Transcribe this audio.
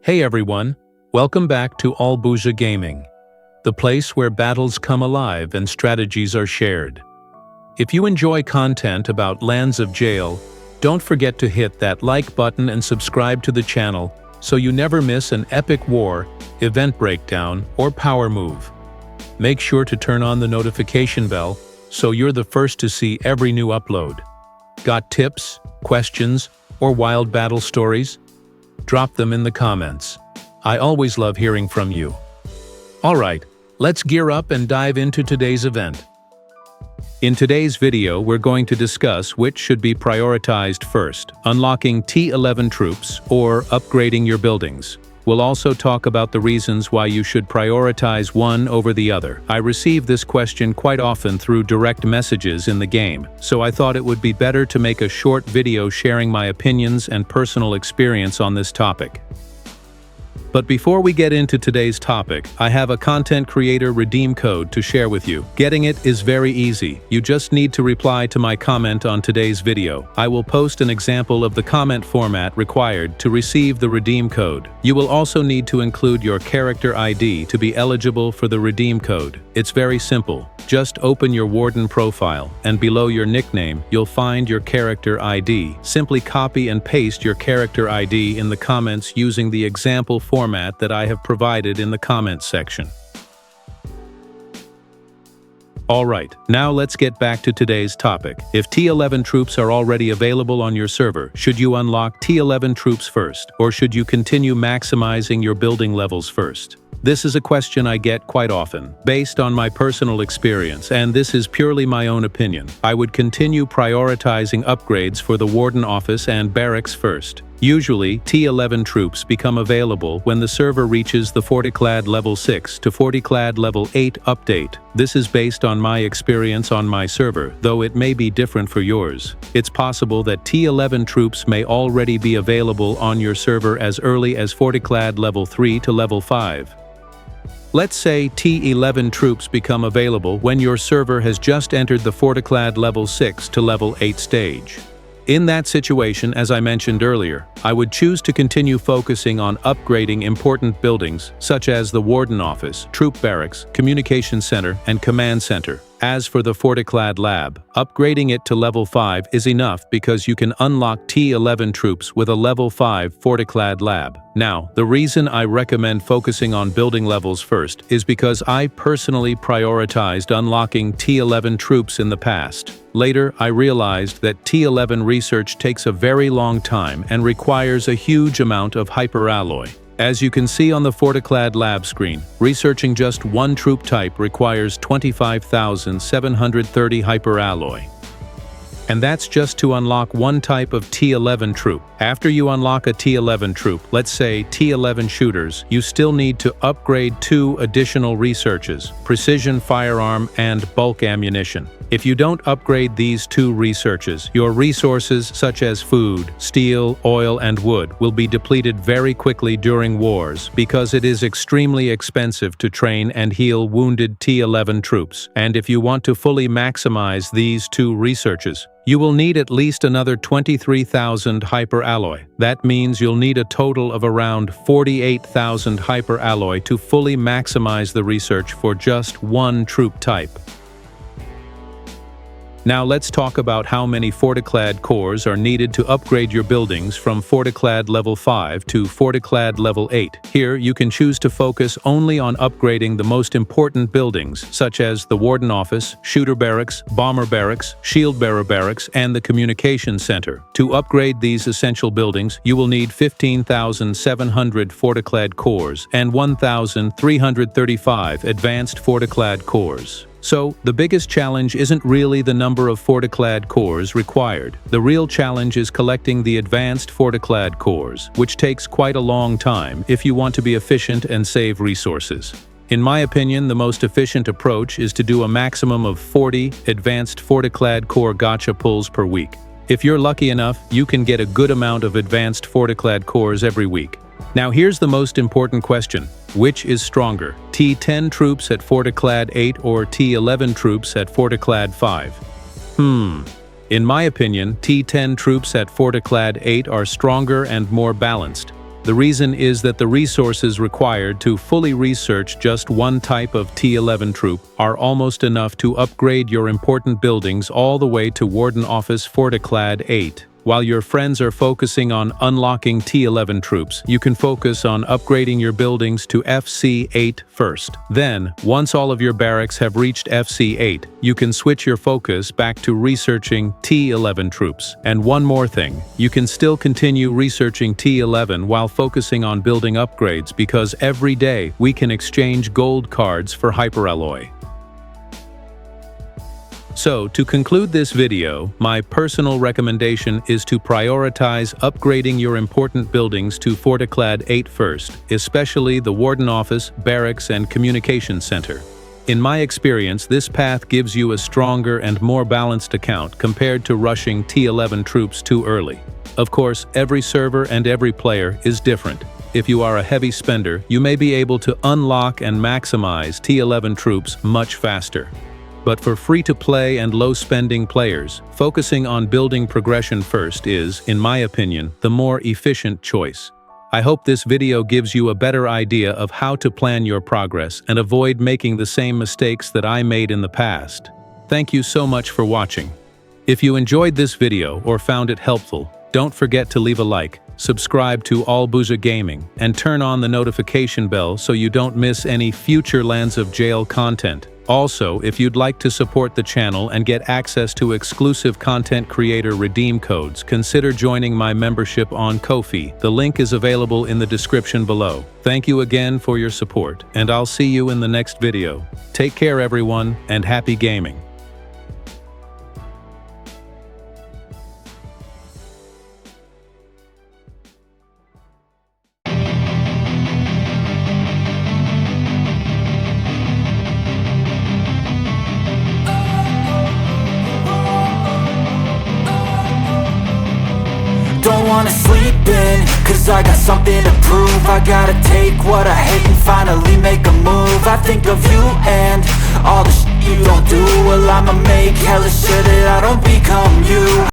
Hey everyone, welcome back to AllbuzhaGaming, the place where battles come alive and strategies are shared. If you enjoy content about Lands of Jail, don't forget to hit that like button and subscribe to the channel so you never miss an epic war, event breakdown, or power move. Make sure to turn on the notification bell so you're the first to see every new upload. Got tips, questions, or wild battle stories? Drop them in the comments. I always love hearing from you. Alright, let's gear up and dive into today's event. In today's video, we're going to discuss which should be prioritized first, unlocking T11 Troops or upgrading your buildings. We'll also talk about the reasons why you should prioritize one over the other. I receive this question quite often through direct messages in the game, so I thought it would be better to make a short video sharing my opinions and personal experience on this topic. But before we get into today's topic, I have a content creator redeem code to share with you. Getting it is very easy. You just need to reply to my comment on today's video. I will post an example of the comment format required to receive the redeem code. You will also need to include your character ID to be eligible for the redeem code. It's very simple. Just open your Warden profile, and below your nickname, you'll find your character ID. Simply copy and paste your character ID in the comments using the example format that I have provided in the comments section. Alright, now let's get back to today's topic. If T11 Troops are already available on your server, should you unlock T11 Troops first, or should you continue maximizing your building levels first? This is a question I get quite often. Based on my personal experience, and this is purely my own opinion, I would continue prioritizing upgrades for the Warden office and barracks first. Usually, T11 Troops become available when the server reaches the Forticlad level 6 to Forticlad level 8 update. This is based on my experience on my server, though it may be different for yours. It's possible that T11 Troops may already be available on your server as early as Forticlad level 3 to level 5. Let's say T11 Troops become available when your server has just entered the Forticlad level 6 to level 8 stage. In that situation, as I mentioned earlier, I would choose to continue focusing on upgrading important buildings such as the Warden Office, Troop Barracks, Communication Center, and Command Center. As for the Forticlad Lab, upgrading it to level 5 is enough because you can unlock T11 Troops with a level 5 Forticlad Lab. Now, the reason I recommend focusing on building levels first is because I personally prioritized unlocking T11 Troops in the past. Later, I realized that T11 research takes a very long time and requires a huge amount of Hyperalloy. As you can see on the Forticlad lab screen, researching just one troop type requires 25,730 Hyperalloy. And that's just to unlock one type of T11 troop. After you unlock a T11 troop, let's say T11 shooters, you still need to upgrade 2 additional researches, precision firearm and bulk ammunition. If you don't upgrade these 2 researches, your resources such as food, steel, oil, and wood will be depleted very quickly during wars because it is extremely expensive to train and heal wounded T11 troops. And if you want to fully maximize these 2 researches, you will need at least another 23,000 Hyperalloy. That means you'll need a total of around 48,000 Hyperalloy to fully maximize the research for just one troop type. Now let's talk about how many Forticlad cores are needed to upgrade your buildings from Forticlad level 5 to Forticlad level 8. Here, you can choose to focus only on upgrading the most important buildings, such as the Warden Office, Shooter Barracks, Bomber Barracks, Shield Bearer Barracks, and the Communication Center. To upgrade these essential buildings, you will need 15,700 Forticlad cores and 1,335 advanced Forticlad cores. So, the biggest challenge isn't really the number of Forticlad cores required. The real challenge is collecting the advanced Forticlad cores, which takes quite a long time if you want to be efficient and save resources. In my opinion, the most efficient approach is to do a maximum of 40 advanced Forticlad core gacha pulls per week. If you're lucky enough, you can get a good amount of advanced Forticlad cores every week. Now here's the most important question. Which is stronger, T10 Troops at Forticlad 8 or T11 Troops at Forticlad 5? In my opinion, T10 Troops at Forticlad 8 are stronger and more balanced. The reason is that the resources required to fully research just one type of T11 troop are almost enough to upgrade your important buildings all the way to Warden Office Forticlad 8. While your friends are focusing on unlocking T11 troops, you can focus on upgrading your buildings to FC8 first. Then, once all of your barracks have reached FC8, you can switch your focus back to researching T11 troops. And one more thing, you can still continue researching T11 while focusing on building upgrades because every day we can exchange gold cards for Hyperalloy. So, to conclude this video, my personal recommendation is to prioritize upgrading your important buildings to Forticlad 8 first, especially the Warden Office, Barracks, and Communication Center. In my experience, this path gives you a stronger and more balanced account compared to rushing T11 troops too early. Of course, every server and every player is different. If you are a heavy spender, you may be able to unlock and maximize T11 troops much faster. But for free-to-play and low-spending players, focusing on building progression first is, in my opinion, the more efficient choice. I hope this video gives you a better idea of how to plan your progress and avoid making the same mistakes that I made in the past. Thank you so much for watching. If you enjoyed this video or found it helpful, don't forget to leave a like, subscribe to AllbuzhaGaming, and turn on the notification bell so you don't miss any future Lands of Jail content. Also, if you'd like to support the channel and get access to exclusive content creator redeem codes, consider joining my membership on Ko-fi. The link is available in the description below. Thank you again for your support, and I'll see you in the next video. Take care everyone, and happy gaming! Don't wanna sleep in, cause I got something to prove. I gotta take what I hate and finally make a move. I think of you and all the shit you don't do. Well, I'ma make hella sure that I don't become you.